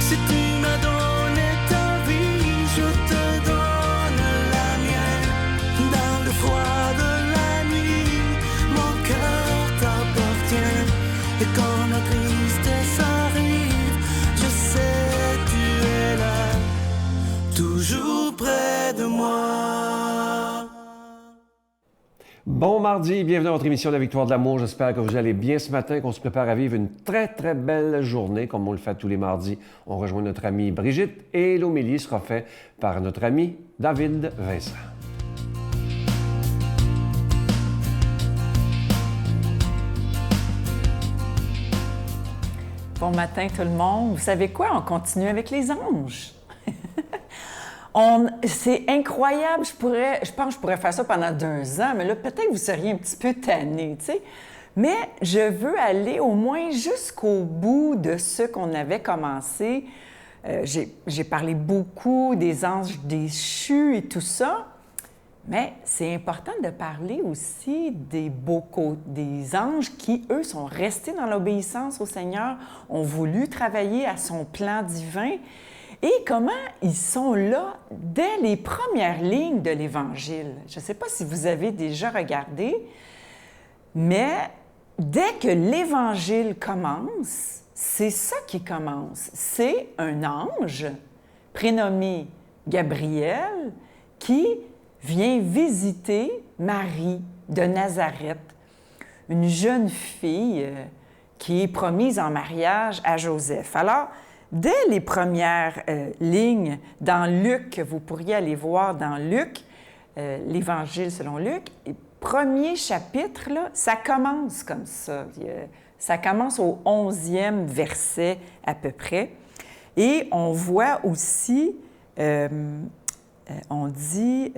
Si tu m'as donné ta vie, je te donne la mienne. Dans le froid de la nuit, mon cœur t'appartient. Et quand la tristesse arrive, je sais tu es là, toujours près de moi. Bon mardi, bienvenue à votre émission de La Victoire de l'amour. J'espère que vous allez bien ce matin, qu'on se prépare à vivre une très, très belle journée, comme on le fait tous les mardis. On rejoint notre amie Brigitte et l'homélie sera faite par notre ami David Vincent. Bon matin tout le monde. Vous savez quoi? On continue avec les anges. C'est incroyable. Je pense que je pourrais faire ça pendant 2 ans, mais là, peut-être que vous seriez un petit peu tannés, tu sais. Mais je veux aller au moins jusqu'au bout de ce qu'on avait commencé. J'ai parlé beaucoup des anges déchus et tout ça, mais c'est important de parler aussi des des anges qui, eux, sont restés dans l'obéissance au Seigneur, ont voulu travailler à son plan divin. Et comment ils sont là dès les premières lignes de l'Évangile. Je ne sais pas si vous avez déjà regardé, mais dès que l'Évangile commence, c'est ça qui commence. C'est un ange prénommé Gabriel qui vient visiter Marie de Nazareth, une jeune fille qui est promise en mariage à Joseph. Alors, dès les premières lignes dans Luc, vous pourriez aller voir dans Luc, l'Évangile selon Luc, premier chapitre, là, ça commence comme ça. Ça commence au 11e verset à peu près. Et on voit aussi, on dit,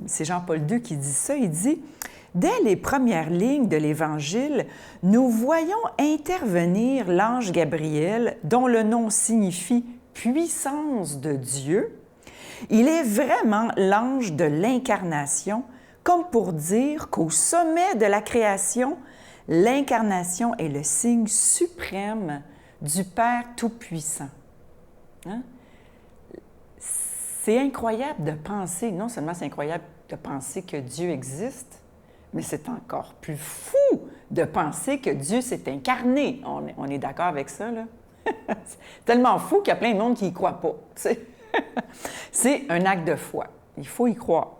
c'est Jean-Paul II qui dit ça, il dit « Dès les premières lignes de l'Évangile, nous voyons intervenir l'ange Gabriel, dont le nom signifie « puissance de Dieu ». Il est vraiment l'ange de l'incarnation, comme pour dire qu'au sommet de la création, l'incarnation est le signe suprême du Père Tout-Puissant. Hein? C'est incroyable de penser, non seulement c'est incroyable de penser que Dieu existe, mais c'est encore plus fou de penser que Dieu s'est incarné. On est d'accord avec ça, là? C'est tellement fou qu'il y a plein de monde qui n'y croit pas. C'est un acte de foi. Il faut y croire.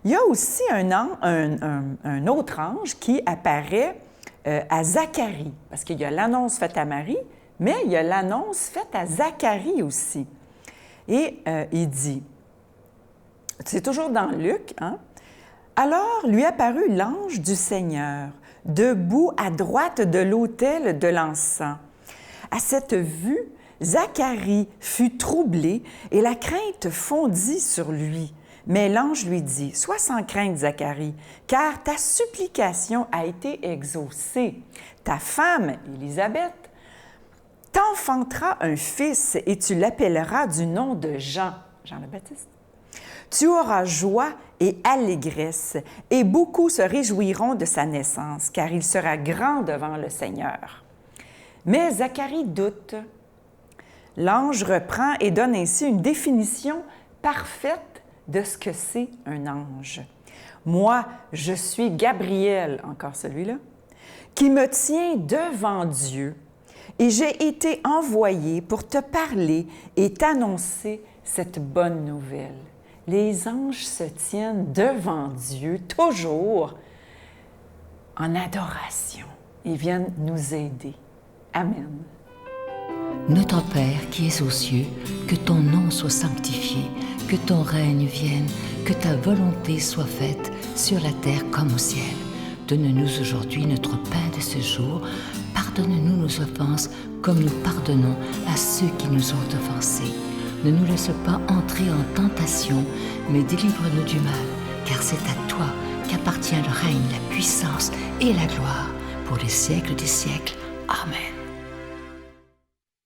Il y a aussi un autre ange qui apparaît à Zacharie, parce qu'il y a l'annonce faite à Marie, mais il y a l'annonce faite à Zacharie aussi. Et il dit, c'est toujours dans Luc, hein? Alors lui apparut l'ange du Seigneur, debout à droite de l'autel de l'encens. À cette vue, Zacharie fut troublé et la crainte fondit sur lui. Mais l'ange lui dit, « Sois sans crainte, Zacharie, car ta supplication a été exaucée. Ta femme, Élisabeth, t'enfantera un fils et tu l'appelleras du nom de Jean, Jean le Baptiste. Tu auras joie et allégresse, et beaucoup se réjouiront de sa naissance, car il sera grand devant le Seigneur. » Mais Zacharie doute. L'ange reprend et donne ainsi une définition parfaite de ce que c'est un ange. « Moi, je suis Gabriel, encore celui-là, qui me tient devant Dieu, et j'ai été envoyé pour te parler et t'annoncer cette bonne nouvelle. » Les anges se tiennent devant Dieu, toujours en adoration. Ils viennent nous aider. Amen. Notre Père qui es aux cieux, que ton nom soit sanctifié, que ton règne vienne, que ta volonté soit faite sur la terre comme au ciel. Donne-nous aujourd'hui notre pain de ce jour. Pardonne-nous nos offenses comme nous pardonnons à ceux qui nous ont offensés. Ne nous laisse pas entrer en tentation, mais délivre-nous du mal, car c'est à toi qu'appartient le règne, la puissance et la gloire pour les siècles des siècles. Amen.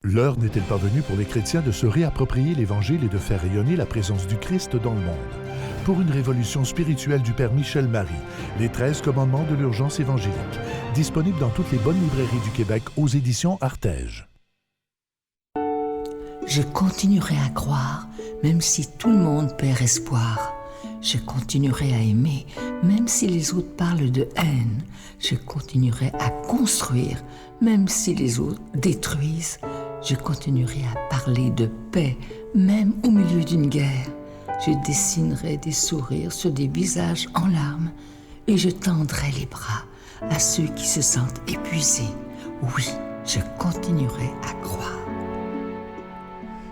L'heure n'est-elle pas venue pour les chrétiens de se réapproprier l'Évangile et de faire rayonner la présence du Christ dans le monde? Pour une révolution spirituelle du Père Michel Marie, les 13 commandements de l'urgence évangélique, disponibles dans toutes les bonnes librairies du Québec aux éditions Artege. Je continuerai à croire, même si tout le monde perd espoir. Je continuerai à aimer, même si les autres parlent de haine. Je continuerai à construire, même si les autres détruisent. Je continuerai à parler de paix, même au milieu d'une guerre. Je dessinerai des sourires sur des visages en larmes et je tendrai les bras à ceux qui se sentent épuisés. Oui, je continuerai à croire.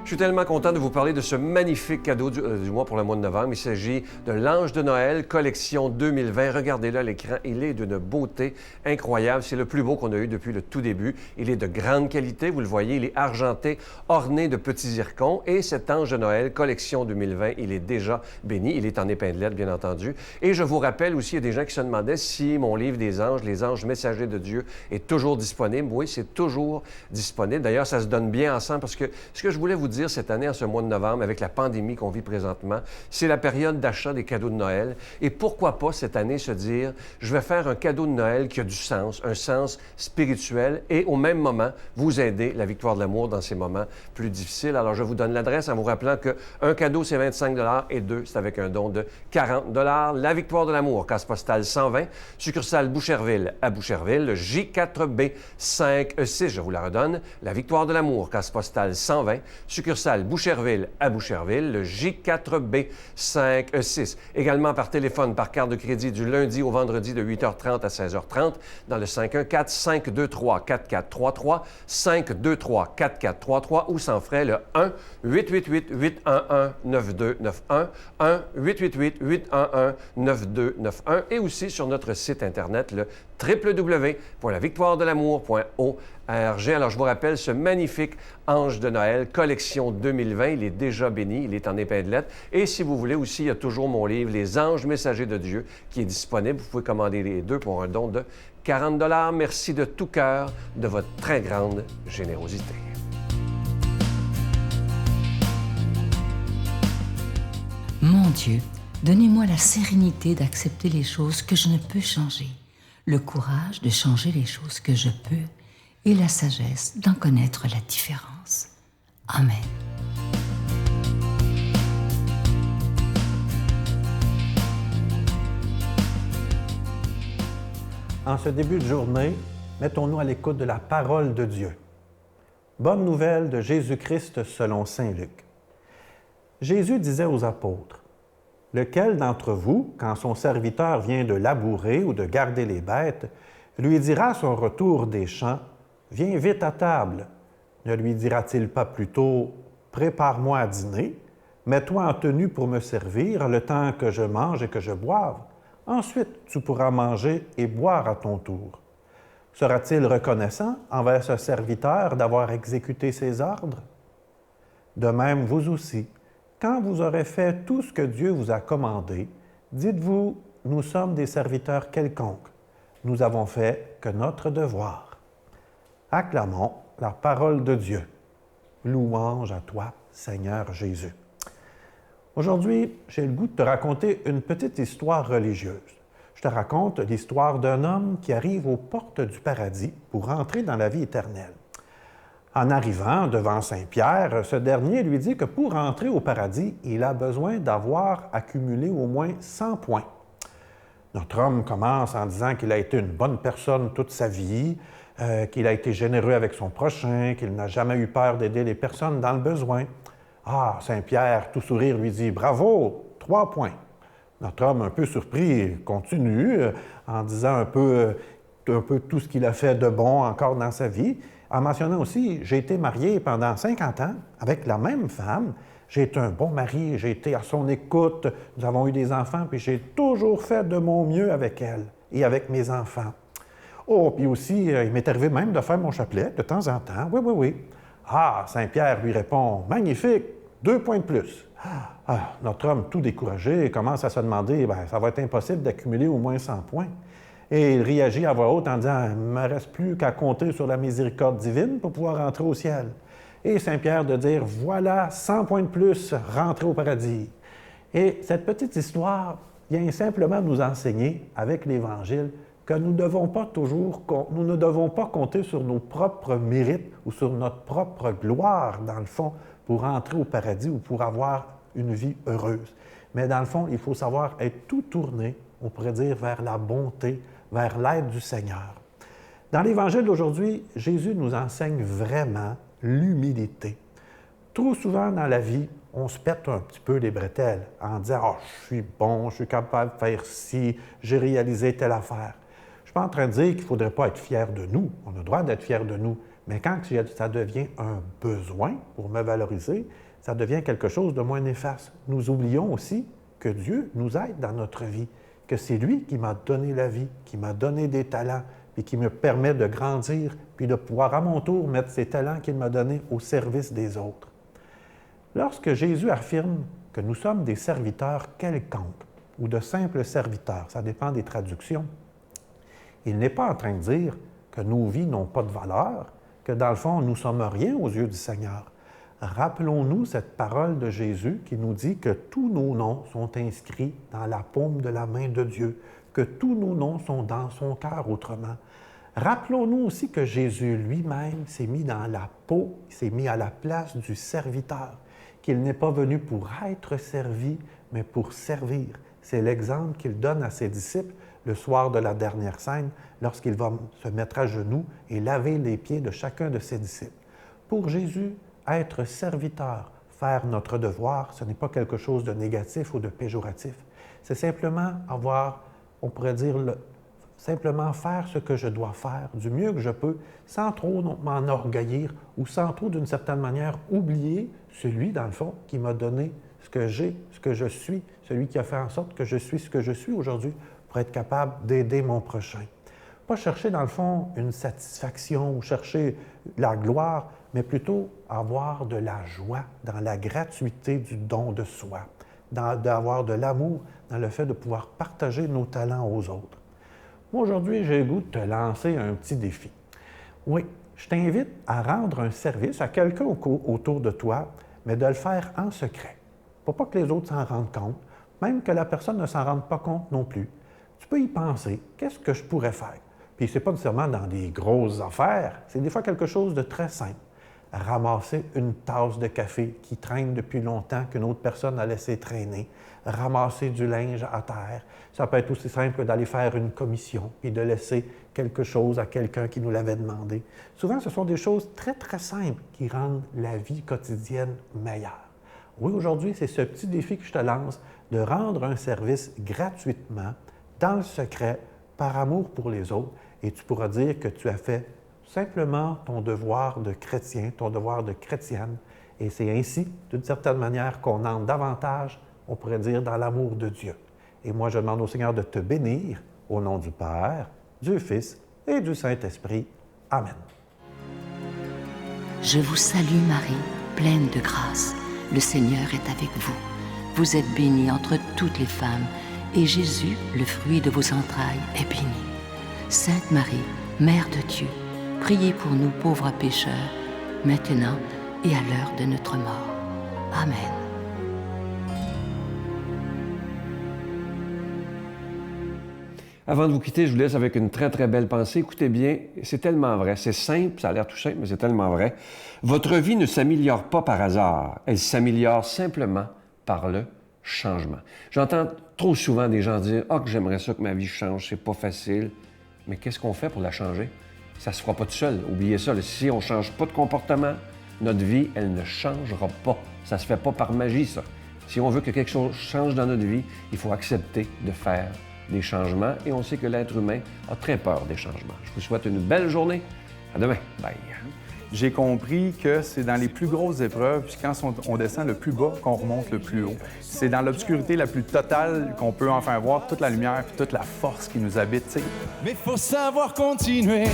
Je suis tellement content de vous parler de ce magnifique cadeau du mois pour le mois de novembre. Il s'agit de l'Ange de Noël, collection 2020. Regardez-le à l'écran, il est d'une beauté incroyable. C'est le plus beau qu'on a eu depuis le tout début. Il est de grande qualité, vous le voyez, il est argenté, orné de petits zircons. Et cet Ange de Noël, collection 2020, il est déjà béni. Il est en épinglette, bien entendu. Et je vous rappelle aussi, il y a des gens qui se demandaient si mon livre des anges, les anges messagers de Dieu, est toujours disponible. Oui, c'est toujours disponible. D'ailleurs, ça se donne bien ensemble parce que ce que je voulais vous dire cette année, en ce mois de novembre, avec la pandémie qu'on vit présentement, c'est la période d'achat des cadeaux de Noël. Et pourquoi pas cette année se dire, je vais faire un cadeau de Noël qui a du sens, un sens spirituel, et au même moment, vous aider la victoire de l'amour dans ces moments plus difficiles. Alors, je vous donne l'adresse en vous rappelant qu'un cadeau, c'est 25 et deux, c'est avec un don de 40 La victoire de l'amour, case postale 120, succursale Boucherville à Boucherville, le J4B 5E6, je vous la redonne. La victoire de l'amour, case postale 120, succursale Boucherville à Boucherville, le J4B 5E6. Également par téléphone, par carte de crédit du lundi au vendredi de 8h30 à 16h30 dans le 514-523-4433, 523-4433 ou sans frais le 1-888-811-9291, 1-888-811-9291 et aussi sur notre site Internet, le www.lavictoiredelamour.org. Alors, je vous rappelle ce magnifique Ange de Noël, collection 2020. Il est déjà béni, il est en épinglette. Et si vous voulez aussi, il y a toujours mon livre, Les Anges messagers de Dieu, qui est disponible. Vous pouvez commander les deux pour un don de 40 $. Merci de tout cœur de votre très grande générosité. Mon Dieu, donnez-moi la sérénité d'accepter les choses que je ne peux changer, le courage de changer les choses que je peux et la sagesse d'en connaître la différence. Amen. En ce début de journée, mettons-nous à l'écoute de la parole de Dieu. Bonne nouvelle de Jésus-Christ selon saint Luc. Jésus disait aux apôtres, « Lequel d'entre vous, quand son serviteur vient de labourer ou de garder les bêtes, lui dira à son retour des champs, « Viens vite à table. » Ne lui dira-t-il pas plutôt, « Prépare-moi à dîner, mets-toi en tenue pour me servir le temps que je mange et que je boive. Ensuite, tu pourras manger et boire à ton tour. » Sera-t-il reconnaissant envers ce serviteur d'avoir exécuté ses ordres? De même, vous aussi, quand vous aurez fait tout ce que Dieu vous a commandé, dites-vous, nous sommes des serviteurs quelconques. Nous avons fait que notre devoir. Acclamons la parole de Dieu. Louange à toi, Seigneur Jésus. Aujourd'hui, j'ai le goût de te raconter une petite histoire religieuse. Je te raconte l'histoire d'un homme qui arrive aux portes du paradis pour entrer dans la vie éternelle. En arrivant devant Saint-Pierre, ce dernier lui dit que pour entrer au paradis, il a besoin d'avoir accumulé au moins 100 points. Notre homme commence en disant qu'il a été une bonne personne toute sa vie, qu'il a été généreux avec son prochain, qu'il n'a jamais eu peur d'aider les personnes dans le besoin. Ah, Saint-Pierre, tout sourire, lui dit « Bravo, 3 points ». Notre homme, un peu surpris, continue en disant un peu tout ce qu'il a fait de bon encore dans sa vie, en mentionnant aussi « J'ai été marié pendant 50 ans avec la même femme, j'ai été un bon mari, j'ai été à son écoute, nous avons eu des enfants, puis j'ai toujours fait de mon mieux avec elle et avec mes enfants. Oh, puis aussi, il m'est arrivé même de faire mon chapelet de temps en temps. Oui, oui, oui. » Ah, Saint-Pierre lui répond « Magnifique, 2 points de plus. » Notre homme, tout découragé, commence à se demander « Ça va être impossible d'accumuler au moins 100 points. » Et il réagit à voix haute en disant « Il ne me reste plus qu'à compter sur la miséricorde divine pour pouvoir rentrer au ciel. » Et Saint-Pierre de dire « Voilà, 100 points de plus, rentrer au paradis. » Et cette petite histoire vient simplement nous enseigner, avec l'Évangile, que nous ne devons pas compter sur nos propres mérites ou sur notre propre gloire, dans le fond, pour entrer au paradis ou pour avoir une vie heureuse. Mais dans le fond, il faut savoir être tout tourné, on pourrait dire, vers la bonté, vers l'aide du Seigneur. Dans l'Évangile d'aujourd'hui, Jésus nous enseigne vraiment l'humilité. Trop souvent dans la vie, on se pète un petit peu les bretelles en disant « Ah, je suis bon, je suis capable de faire ci, j'ai réalisé telle affaire. » Je ne suis pas en train de dire qu'il ne faudrait pas être fier de nous. On a le droit d'être fier de nous. Mais quand ça devient un besoin pour me valoriser, ça devient quelque chose de moins néfaste. Nous oublions aussi que Dieu nous aide dans notre vie, que c'est lui qui m'a donné la vie, qui m'a donné des talents, puis qui me permet de grandir, puis de pouvoir à mon tour mettre ces talents qu'il m'a donnés au service des autres. Lorsque Jésus affirme que nous sommes des serviteurs quelconques ou de simples serviteurs, ça dépend des traductions, il n'est pas en train de dire que nos vies n'ont pas de valeur, que dans le fond, nous ne sommes rien aux yeux du Seigneur. Rappelons-nous cette parole de Jésus qui nous dit que tous nos noms sont inscrits dans la paume de la main de Dieu, que tous nos noms sont dans son cœur autrement. Rappelons-nous aussi que Jésus lui-même s'est mis dans la peau, il s'est mis à la place du serviteur, qu'il n'est pas venu pour être servi, mais pour servir. C'est l'exemple qu'il donne à ses disciples le soir de la dernière scène, lorsqu'il va se mettre à genoux et laver les pieds de chacun de ses disciples. Pour Jésus, être serviteur, faire notre devoir, ce n'est pas quelque chose de négatif ou de péjoratif. C'est simplement avoir, on pourrait dire, simplement faire ce que je dois faire du mieux que je peux, sans trop m'enorgueillir ou sans trop, d'une certaine manière, oublier celui, dans le fond, qui m'a donné ce que j'ai, ce que je suis, celui qui a fait en sorte que je suis ce que je suis aujourd'hui pour être capable d'aider mon prochain. Pas chercher, dans le fond, une satisfaction ou chercher la gloire, mais plutôt avoir de la joie dans la gratuité du don de soi, d'avoir de l'amour dans le fait de pouvoir partager nos talents aux autres. Moi, aujourd'hui, j'ai le goût de te lancer un petit défi. Oui, je t'invite à rendre un service à quelqu'un autour de toi, mais de le faire en secret. Pour pas que les autres s'en rendent compte, même que la personne ne s'en rende pas compte non plus. Tu peux y penser, qu'est-ce que je pourrais faire? Puis c'est pas nécessairement dans des grosses affaires, c'est des fois quelque chose de très simple. Ramasser une tasse de café qui traîne depuis longtemps, qu'une autre personne a laissé traîner, ramasser du linge à terre. Ça peut être aussi simple que d'aller faire une commission et de laisser quelque chose à quelqu'un qui nous l'avait demandé. Souvent, ce sont des choses très, très simples qui rendent la vie quotidienne meilleure. Oui, aujourd'hui, c'est ce petit défi que je te lance, de rendre un service gratuitement, dans le secret, par amour pour les autres, et tu pourras dire que tu as fait simplement ton devoir de chrétien, ton devoir de chrétienne, et c'est ainsi, d'une certaine manière, qu'on entre davantage, on pourrait dire, dans l'amour de Dieu. Et moi, je demande au Seigneur de te bénir, au nom du Père, du Fils et du Saint-Esprit. Amen. Je vous salue Marie, pleine de grâce. Le Seigneur est avec vous. Vous êtes bénie entre toutes les femmes, et Jésus, le fruit de vos entrailles, est béni. Sainte Marie, Mère de Dieu, priez pour nous pauvres pécheurs, maintenant et à l'heure de notre mort. Amen. Avant de vous quitter, je vous laisse avec une très, très belle pensée. Écoutez bien, c'est tellement vrai. C'est simple, ça a l'air tout simple, mais c'est tellement vrai. Votre vie ne s'améliore pas par hasard. Elle s'améliore simplement par le changement. J'entends trop souvent des gens dire « Ah, que j'aimerais ça que ma vie change, c'est pas facile. » Mais qu'est-ce qu'on fait pour la changer? Ça se fera pas tout seul. Oubliez ça. Si on ne change pas de comportement, notre vie, elle ne changera pas. Ça se fait pas par magie, ça. Si on veut que quelque chose change dans notre vie, il faut accepter de faire des changements. Et on sait que l'être humain a très peur des changements. Je vous souhaite une belle journée. À demain. Bye. J'ai compris que c'est dans les plus grosses épreuves, puis quand on descend le plus bas, qu'on remonte le plus haut. C'est dans l'obscurité la plus totale qu'on peut enfin voir toute la lumière et toute la force qui nous habite, tu sais. Mais faut savoir continuer.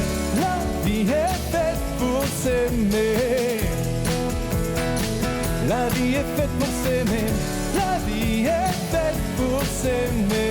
La vie est faite pour s'aimer. La vie est faite pour s'aimer. La vie est faite pour s'aimer.